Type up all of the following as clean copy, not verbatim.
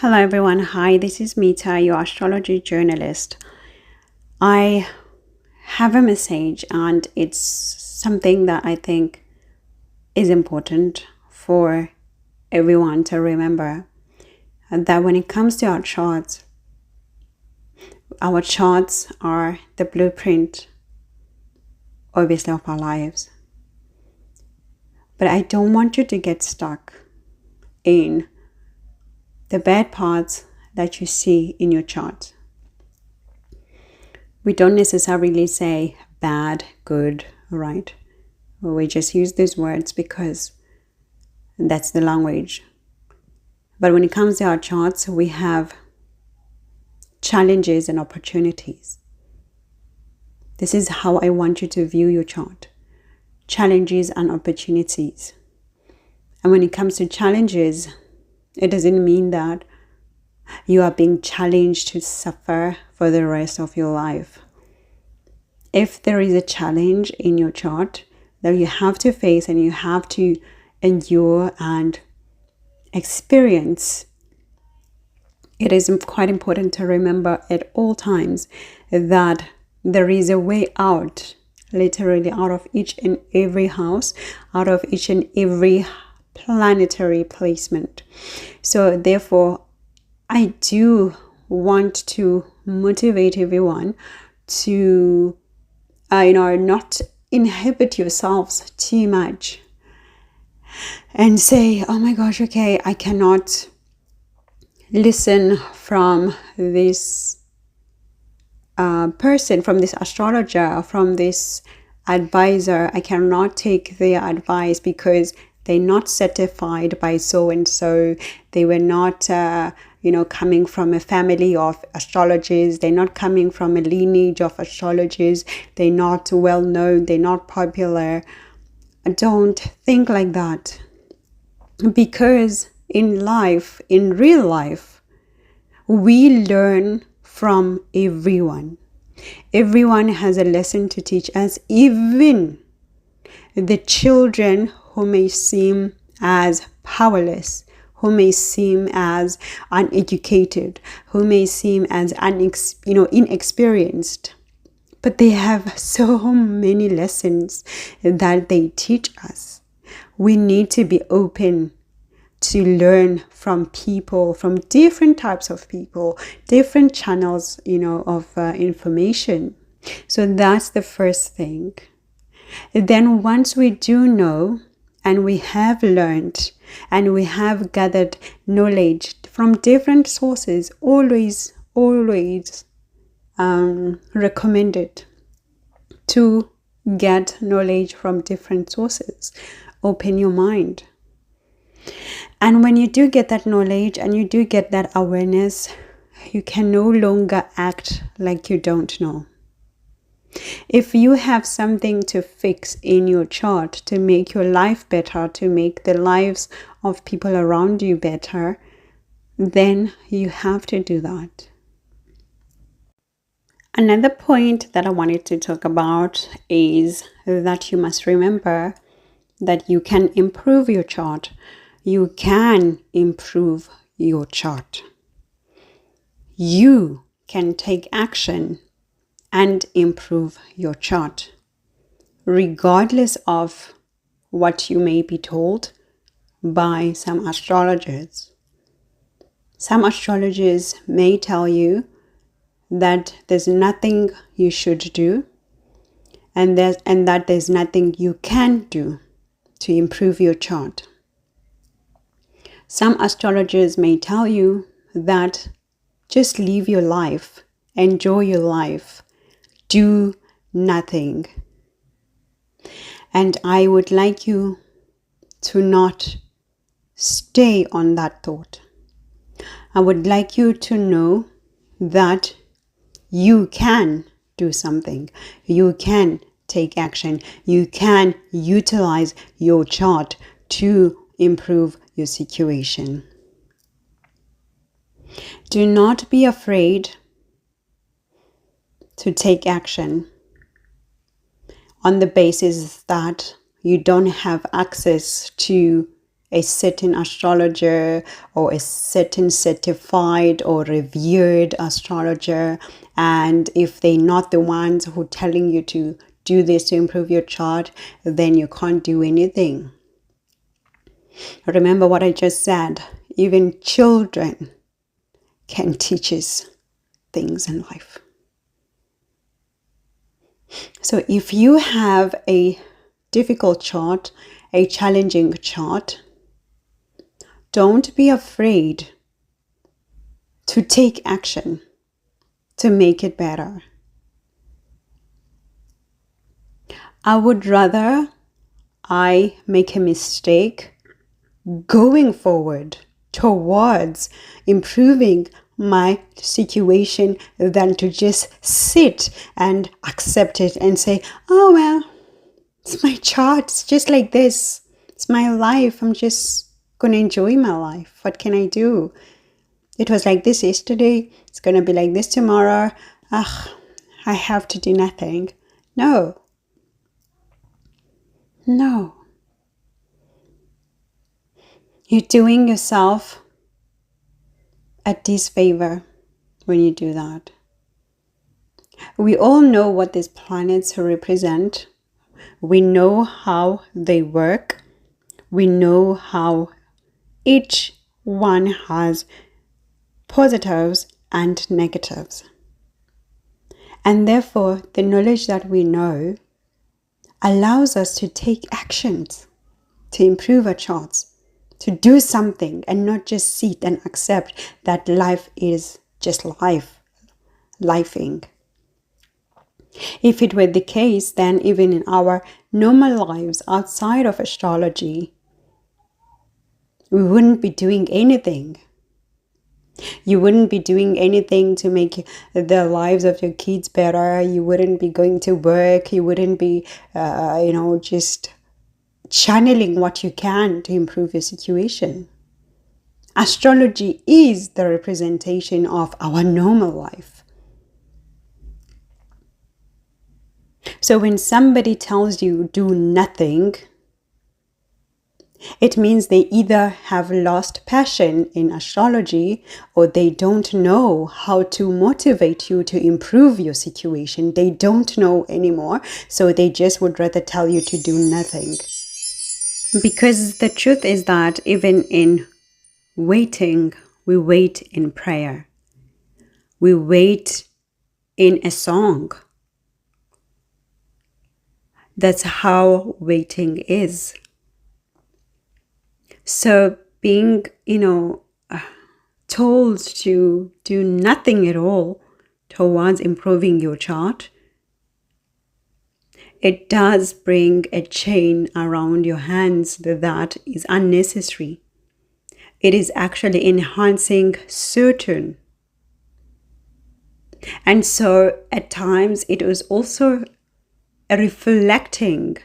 Hello everyone. Hi, this is Mita, your astrology journalist. I have a message and it's something that I think is important for everyone to remember. And that when it comes to our charts are the blueprint, obviously, of our lives. But I don't want you to get stuck in the bad parts that you see in your chart. We don't necessarily say bad, good, right? We just use these words because that's the language. But when it comes to our charts, we have challenges and opportunities. This is how I want you to view your chart. Challenges and opportunities. And when it comes to challenges, it doesn't mean that you are being challenged to suffer for the rest of your life. If there is a challenge in your chart that you have to face and you have to endure and experience, it is quite important to remember at all times that there is a way out, literally out of each and every house, out of each and every planetary placement. So therefore, I do want to motivate everyone to not inhibit yourselves too much and say, oh my gosh, okay, I cannot listen from this person, from this astrologer, from this advisor. I cannot take their advice because they're not certified by so and so. They were not coming from a family of astrologers. They're not coming from a lineage of astrologers. They're not well known. They're not popular. Don't think like that. Because in life, in real life, we learn from everyone. Everyone has a lesson to teach us, even the children who may seem as powerless, who may seem as uneducated, who may seem as inexperienced. But they have so many lessons that they teach us. We need to be open to learn from people, from different types of people, different channels, of information. So that's the first thing. Then once we do know and we have learned and we have gathered knowledge from different sources, always recommended to get knowledge from different sources. Open your mind. And when you do get that knowledge and you do get that awareness, you can no longer act like you don't know. If you have something to fix in your chart to make your life better, to make the lives of people around you better, then you have to do that. Another point that I wanted to talk about is that you must remember that you can improve your chart. You can improve your chart. You can take action and improve your chart, regardless of what you may be told by some astrologers. Some astrologers may tell you that there's nothing you should do and that there's nothing you can do to improve your chart. Some astrologers may tell you that just live your life, enjoy your life, do nothing. And I would like you to not stay on that thought. I would like you to know that you can do something. You can take action. You can utilize your chart to improve your situation. Do not be afraid to take action on the basis that you don't have access to a certain astrologer or a certain certified or revered astrologer, and if they're not the ones who are telling you to do this to improve your chart, then you can't do anything. Remember what I just said, even children can teach us things in life. So if you have a difficult chart, a challenging chart, don't be afraid to take action to make it better. I would rather I make a mistake going forward towards improving my situation than to just sit and accept it and say, oh well, it's my chart, it's just like this, it's my life, I'm just gonna enjoy my life, what can I do? It was like this yesterday, it's gonna be like this tomorrow, I have to do nothing. No, you're doing yourself a disfavor when you do that. We all know what these planets represent. We know how they work. We know how each one has positives and negatives. And therefore, the knowledge that we know allows us to take actions to improve our charts, to do something and not just sit and accept that life is just lifing. If it were the case, then even in our normal lives outside of astrology, we wouldn't be doing anything. You wouldn't be doing anything to make the lives of your kids better. You wouldn't be going to work. You wouldn't be, just channeling what you can to improve your situation. Astrology is the representation of our normal life. So when somebody tells you do nothing, it means they either have lost passion in astrology or they don't know how to motivate you to improve your situation. They don't know anymore, so they just would rather tell you to do nothing. Because the truth is that even in waiting, we wait in prayer. We wait in a song. That's how waiting is. So being, told to do nothing at all towards improving your chart, it does bring a chain around your hands that is unnecessary. It is actually enhancing Saturn. And so at times it was also reflecting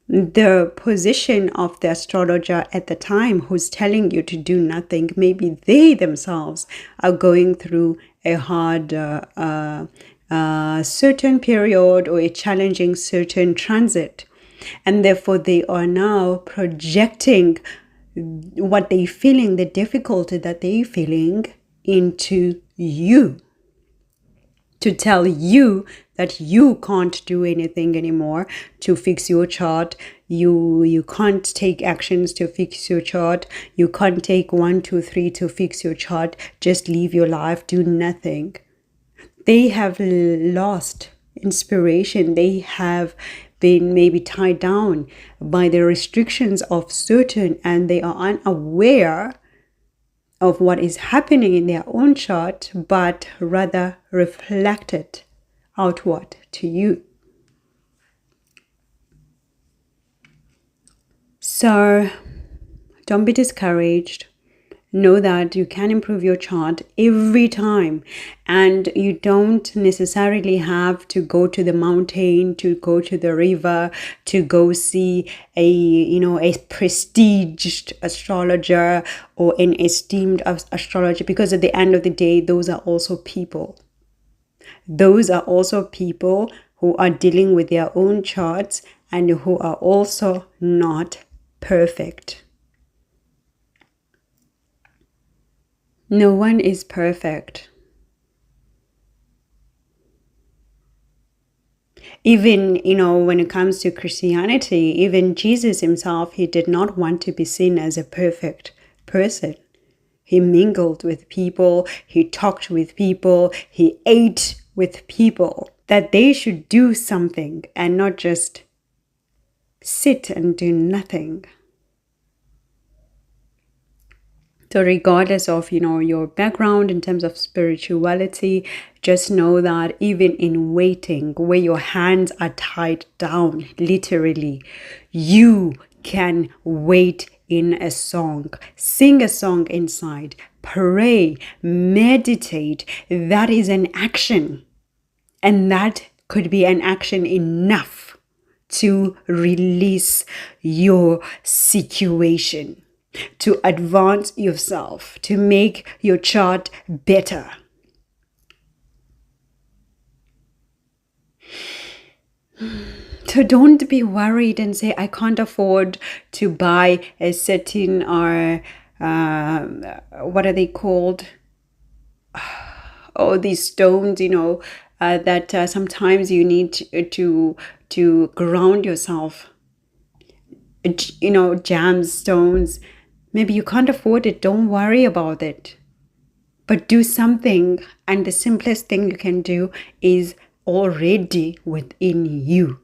the position of the astrologer at the time who's telling you to do nothing. Maybe they themselves are going through a hard certain period or a challenging certain transit, and therefore they are now projecting what they're feeling, the difficulty that they're feeling, into you, to tell you that you can't do anything anymore to fix your chart. You can't take actions to fix your chart. You can't take 1, 2, 3 to fix your chart. Just live your life, do nothing. They have lost inspiration. They have been maybe tied down by the restrictions of Saturn, and they are unaware of what is happening in their own chart, but rather reflect it outward to you. So don't be discouraged. Know that you can improve your chart every time, and you don't necessarily have to go to the mountain, to go to the river, to go see a prestiged astrologer or an esteemed astrologer, because at the end of the day, those are also people. Those are also people who are dealing with their own charts and who are also not perfect. No one is perfect. Even, when it comes to Christianity, even Jesus himself, he did not want to be seen as a perfect person. He mingled with people, he talked with people, he ate with people, that they should do something and not just sit and do nothing. So regardless of, your background in terms of spirituality, just know that even in waiting, where your hands are tied down, literally, you can wait in a song, sing a song inside, pray, meditate. That is an action. And that could be an action enough to release your situation, to advance yourself, to make your chart better. So don't be worried and say, I can't afford to buy a certain, or what are they called? Oh, these stones, that sometimes you need to ground yourself. Jams, stones. Maybe you can't afford it. Don't worry about it. But do something. And the simplest thing you can do is already within you.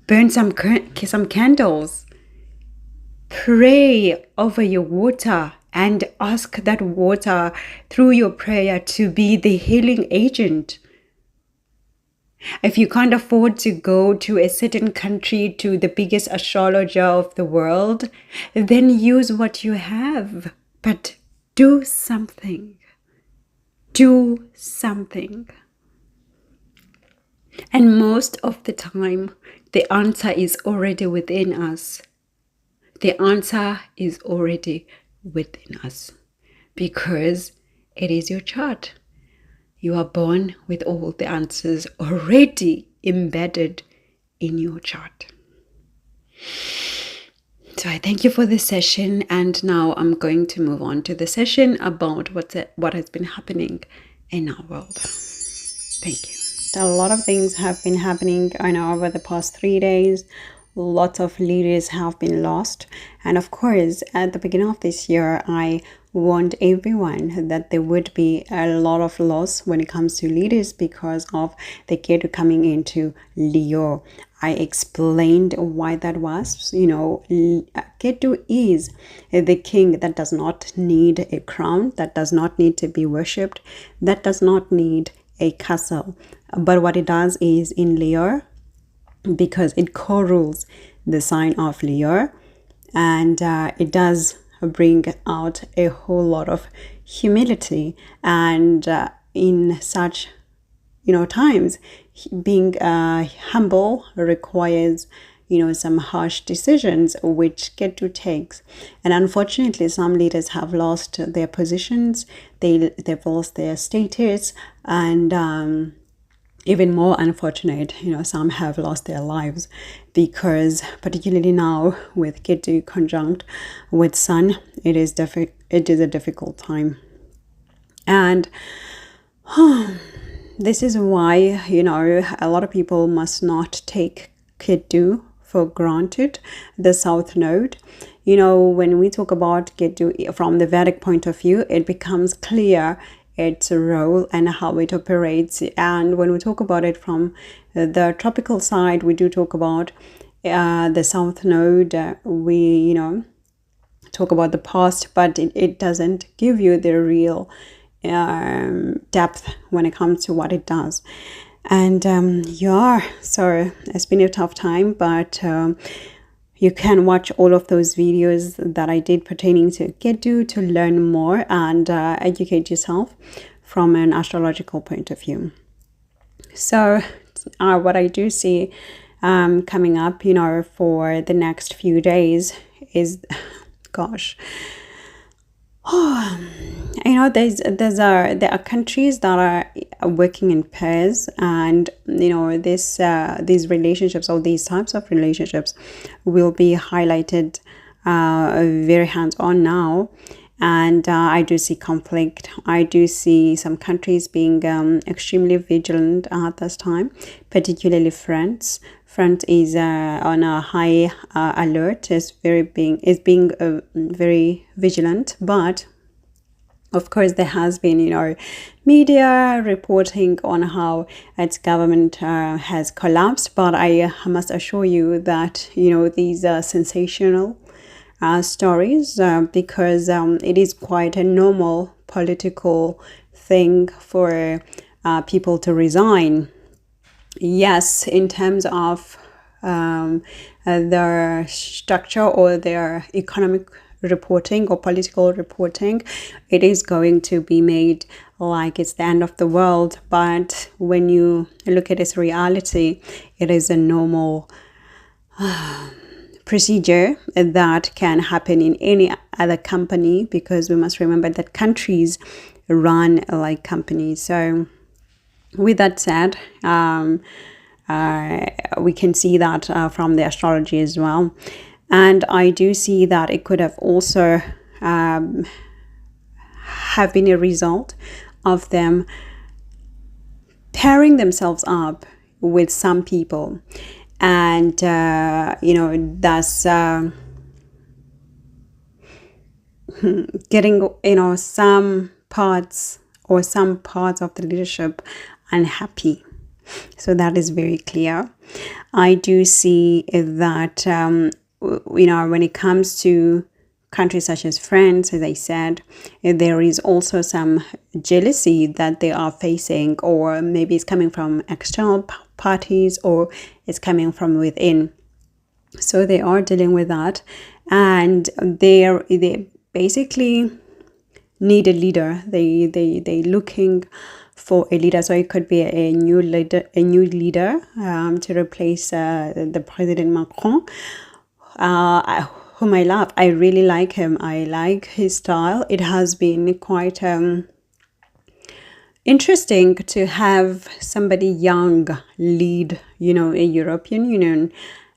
Burn some candles. Pray over your water and ask that water through your prayer to be the healing agent. If you can't afford to go to a certain country, to the biggest astrologer of the world, then use what you have. But do something. Do something. And most of the time, the answer is already within us. The answer is already within us because it is your chart. You are born with all the answers already embedded in your chart. So I thank you for this session, and now I'm going to move on to the session about what has been happening in our world. Thank you. A lot of things have been happening over the past 3 days. Lots of leaders have been lost, and of course at the beginning of this year I warned everyone that there would be a lot of loss when it comes to leaders because of the Ketu coming into Leo. I explained why that was. Ketu is the king that does not need a crown, that does not need to be worshipped, that does not need a castle. But what it does is in Leo, because it co-rules the sign of Leo, and it does bring out a whole lot of humility, and in such times, being humble requires some harsh decisions which Ketu takes. And unfortunately, some leaders have lost their positions, they've lost their status, and even more unfortunate, some have lost their lives because, particularly now with Ketu conjunct with Sun, it is a difficult time. And this is why, a lot of people must not take Ketu for granted, the South Node. When we talk about Ketu from the Vedic point of view, it becomes clear its role and how it operates. And when we talk about it from the tropical side, we do talk about the South Node. We, talk about the past, but it doesn't give you the real depth when it comes to what it does. And so it's been a tough time, but you can watch all of those videos that I did pertaining to Ketu to learn more and educate yourself from an astrological point of view. So what I do see coming up, for the next few days is, gosh, there are countries that are working in pairs, and these relationships or these types of relationships will be highlighted very hands-on now. And I do see conflict. I do see some countries being extremely vigilant at this time, particularly France. France is on a high alert. Is being very vigilant. But of course, there has been, media reporting on how its government has collapsed. But I must assure you that, these are sensational stories because it is quite a normal political thing for people to resign. Yes, in terms of their structure or their economic reporting or political reporting, it is going to be made like it's the end of the world. But when you look at its reality, it is a normal procedure that can happen in any other company, because we must remember that countries run like companies. So with that said, we can see that from the astrology as well. And I do see that it could have also have been a result of them pairing themselves up with some people. And, thus getting, some parts of the leadership unhappy. So that is very clear. I do see that, when it comes to countries such as France, as I said, there is also some jealousy that they are facing, or maybe it's coming from external parties or it's coming from within. So they are dealing with that, and they basically need a leader. They looking for a leader. So it could be a new leader to replace the President Macron, whom I love. I really like him. I like his style. It has been quite interesting to have somebody young lead, a European Union.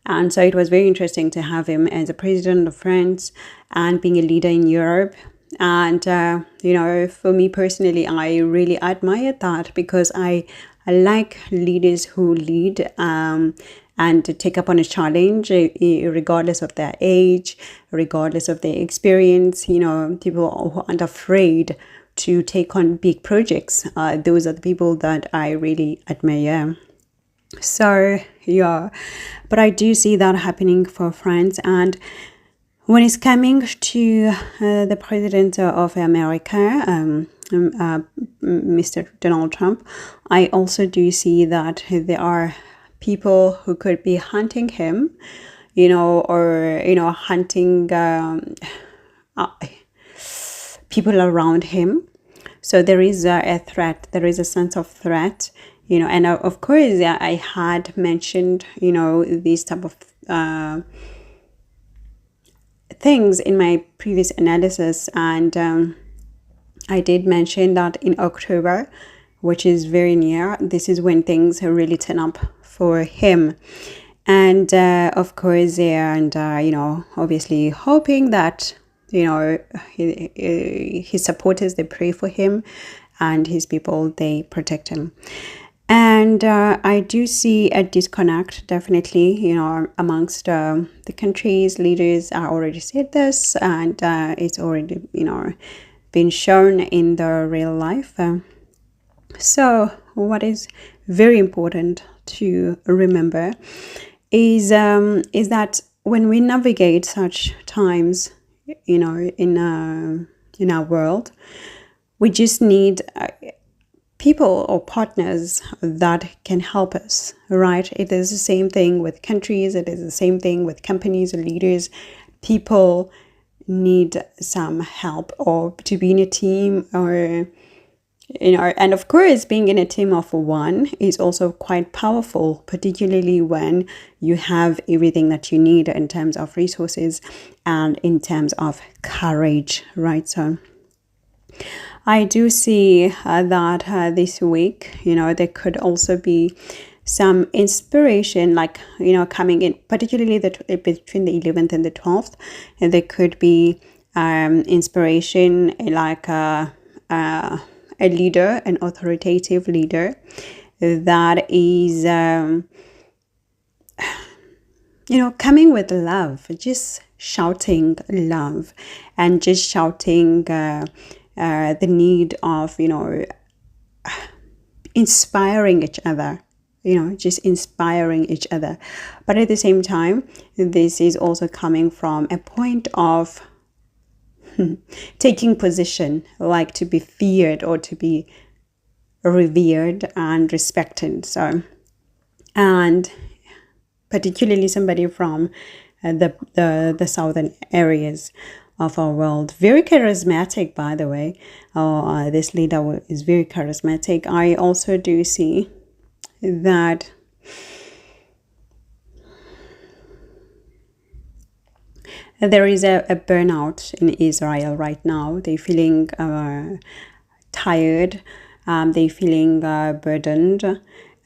And so it was very interesting to have him as a president of France and being a leader in Europe. And, for me personally, I really admired that, because I like leaders who lead and take up on a challenge, regardless of their age, regardless of their experience. People who aren't afraid to take on big projects. Those are the people that I really admire. So, yeah, but I do see that happening for France. And when it's coming to the president of America, Mr. Donald Trump, I also do see that there are people who could be hunting him, or, hunting people around him. So there is a threat. There is a sense of threat, and of course, I had mentioned, these type of things in my previous analysis. And I did mention that in October, which is very near, this is when things really turn up for him. And of course, and obviously hoping that his supporters, they pray for him, and his people, they protect him. And I do see a disconnect, definitely, amongst the countries. Leaders are already said this, and it's already, been shown in the real life. So what is very important to remember is that when we navigate such times, in our world, we just need people or partners that can help us, right? It is the same thing with countries. It is the same thing with companies and leaders. People need some help, or to be in a team, or and of course, being in a team of one is also quite powerful, particularly when you have everything that you need in terms of resources and in terms of courage, right? So I do see that this week, there could also be some inspiration, like, coming in, particularly between the 11th and the 12th. And there could be inspiration, like a leader, an authoritative leader that is coming with love, just shouting love, and just shouting the need of inspiring each other, just inspiring each other. But at the same time, this is also coming from a point of taking position, like to be feared or to be revered and respected. So, and particularly somebody from the southern areas of our world. Very charismatic, by the way. This leader is very charismatic. I also do see that there is a burnout in Israel right now. They're feeling tired. They're feeling burdened.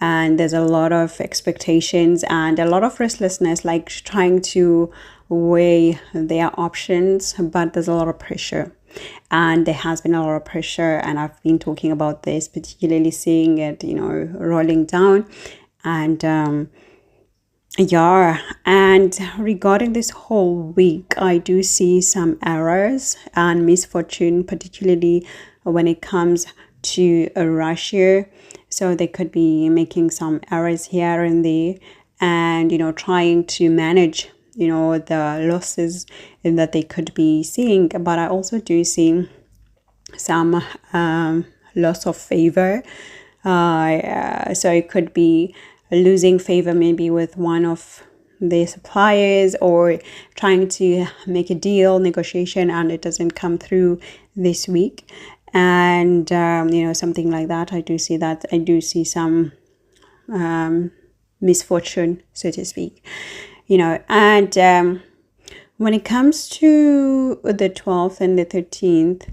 And there's a lot of expectations and a lot of restlessness, like trying to weigh their options, but there's a lot of pressure. And there has been a lot of pressure, and I've been talking about this, particularly seeing it, rolling down. And and regarding this whole week, I do see some errors and misfortune, particularly when it comes to Russia. So they could be making some errors here and there, and trying to manage the losses that they could be seeing. But I also do see some loss of favor. So it could be losing favor maybe with one of the suppliers, or trying to make a deal, negotiation, and it doesn't come through this week. And something like that. I do see that. I do see some misfortune, so to speak. And when it comes to the 12th and the 13th,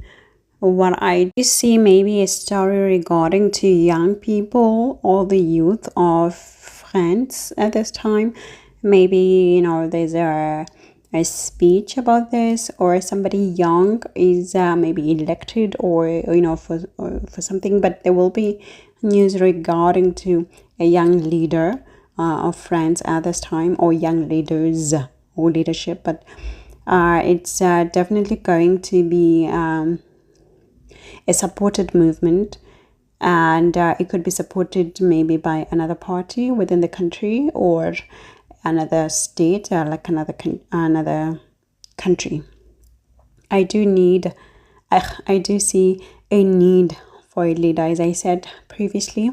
what I do see maybe a story regarding to young people or the youth of France at this time. Maybe there's a speech about this, or somebody young is maybe elected, or for something. But there will be news regarding to a young leader of France at this time, or young leaders or leadership. But it's definitely going to be a supported movement, and it could be supported maybe by another party within the country, or another state, like another country. I do see a need for a leader, as I said previously,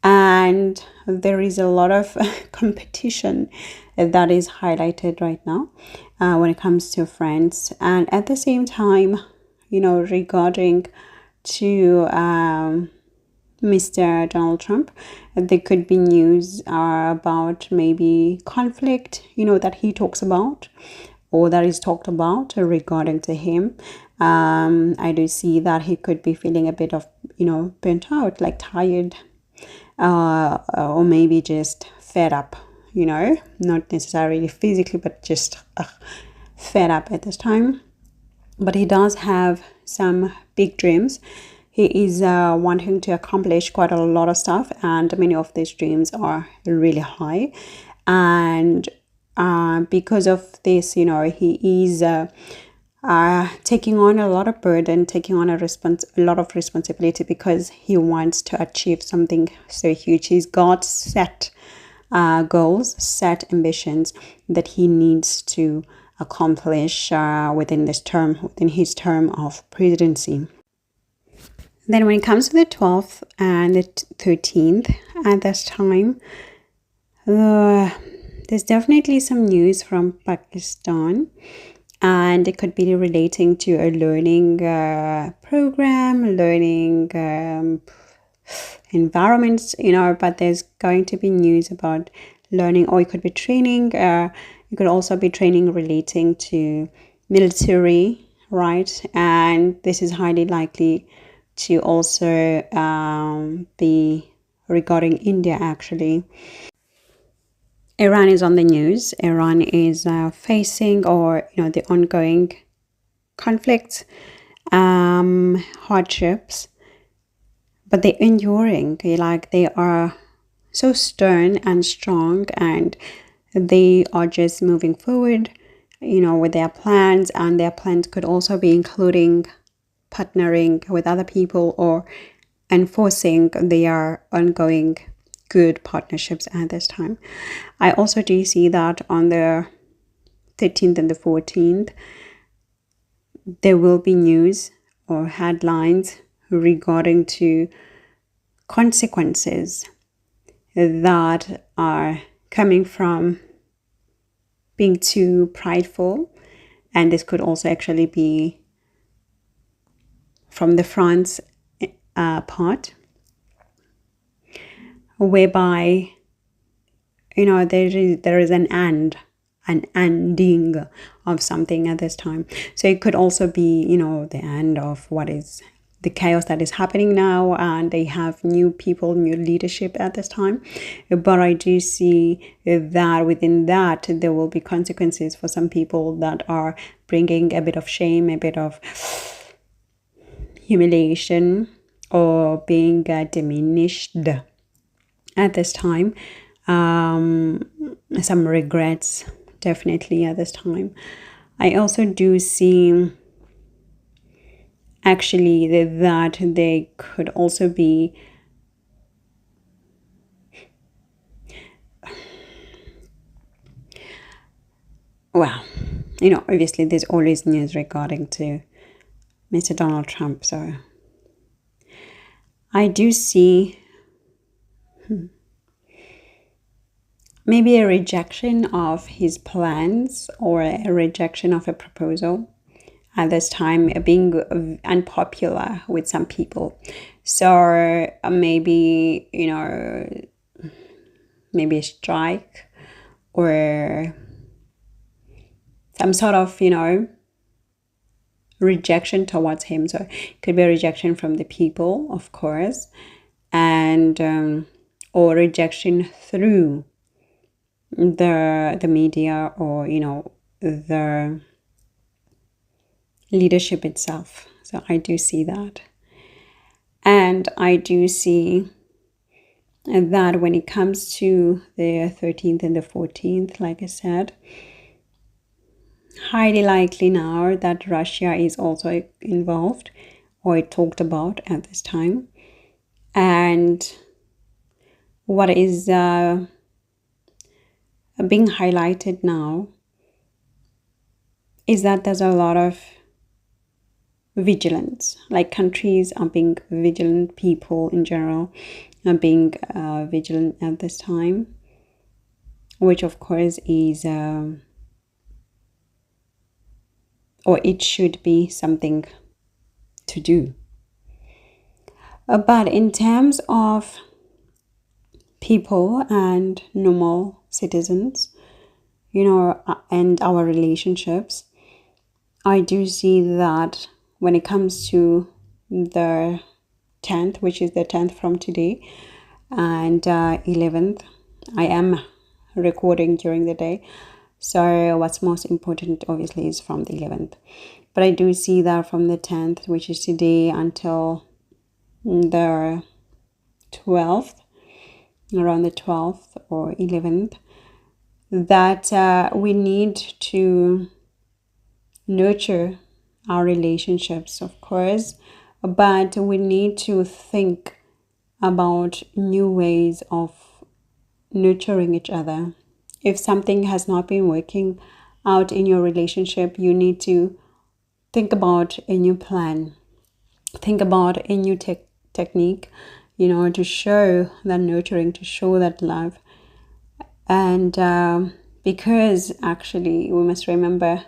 and there is a lot of competition that is highlighted right now when it comes to France. And at the same time, regarding to Mr. Donald Trump, there could be news about maybe conflict, that he talks about, or that is talked about regarding to him. I do see that he could be feeling a bit of, burnt out, like tired, or maybe just fed up, not necessarily physically, but just fed up at this time. But he does have some big dreams. He is wanting to accomplish quite a lot of stuff, and many of these dreams are really high. And because of this, he is taking on a lot of burden, taking on a lot of responsibility, because he wants to achieve something so huge. He's got set goals, set ambitions that he needs to accomplish within his term of presidency. Then when it comes to the 12th and the 13th, at this time, there's definitely some news from Pakistan, and it could be relating to a learning program, learning environments, but there's going to be news about learning, or it could be training. It could also be training relating to military, right? And this is highly likely to also be regarding India actually. Iran is on the news. Iran is facing, or the ongoing conflicts, hardships, but they're enduring. Like, they are so stern and strong, and they are just moving forward, with their plans. And their plans could also be including partnering with other people or enforcing their ongoing good partnerships at this time. I also do see that on the 13th and the 14th, there will be news or headlines regarding to consequences that are coming from being too prideful. And this could also actually be from the France part, whereby there is an ending of something at this time. So it could also be the end of what is the chaos that is happening now, and they have new people, new leadership at this time. But I do see that within that there will be consequences for some people that are bringing a bit of shame, a bit of humiliation, or being diminished at this time. Some regrets definitely at this time. I also do see actually that they could also be obviously there's always news regarding to Mr. Donald Trump. So I do see maybe a rejection of his plans, or a rejection of a proposal at this time, being unpopular with some people. So maybe maybe a strike, or some sort of rejection towards him. So it could be a rejection from the people, of course, and or rejection through the media, or the leadership itself. So I do see that. And I do see that when it comes to the 13th and the 14th, like I said, highly likely now that Russia is also involved, or talked about at this time. And what is being highlighted now is that there's a lot of vigilance. Like, countries are being vigilant, people in general are being vigilant at this time, which of course is or it should be something to do. But in terms of people and normal citizens, and our relationships, I do see that when it comes to the 10th, which is the 10th from today, and 11th, I am recording during the day. So what's most important obviously is from the 11th. But I do see that from the 10th, which is today, until the 12th, around the 12th or 11th, that we need to nurture our relationships, of course, but we need to think about new ways of nurturing each other. If something has not been working out in your relationship, you need to think about a new plan, think about a new technique, to show that nurturing, to show that love. And because actually we must remember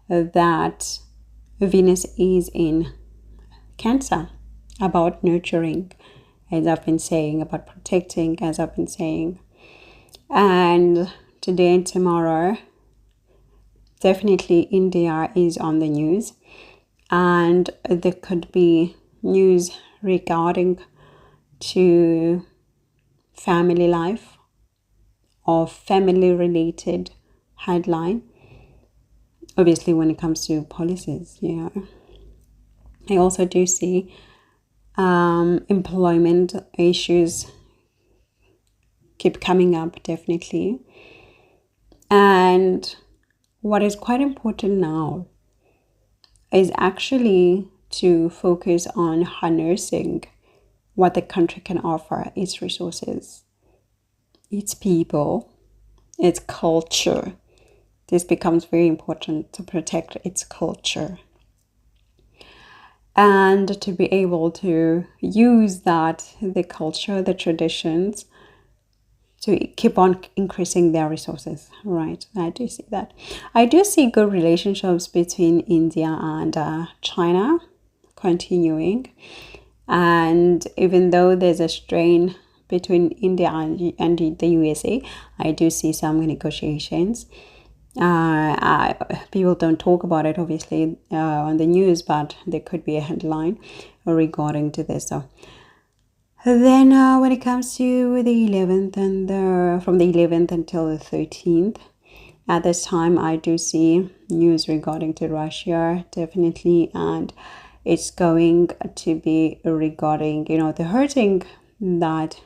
that Venus is in Cancer, about nurturing, as I've been saying, about protecting, as I've been saying. And today and tomorrow, definitely India is on the news, and there could be news regarding to family life or family related headline. Obviously, when it comes to policies, I also do see employment issues keep coming up, definitely. And what is quite important now is actually to focus on harnessing what the country can offer, its resources, its people, its culture. This becomes very important to protect its culture and to be able to use the culture, the traditions, to keep on increasing their resources, right? I do see that. I do see good relationships between India and China continuing. And even though there's a strain between India and the USA, I do see some negotiations. People don't talk about it, obviously, on the news, but there could be a headline regarding to this. So then when it comes to the 11th and from the 11th until the 13th, at this time I do see news regarding to Russia, definitely, and it's going to be regarding, the hurting that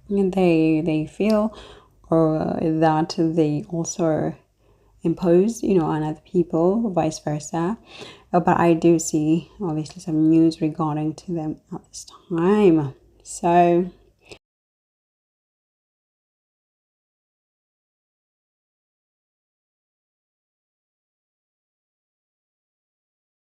they feel, or that they also impose, on other people, vice versa. But I do see obviously some news regarding to them at this time. So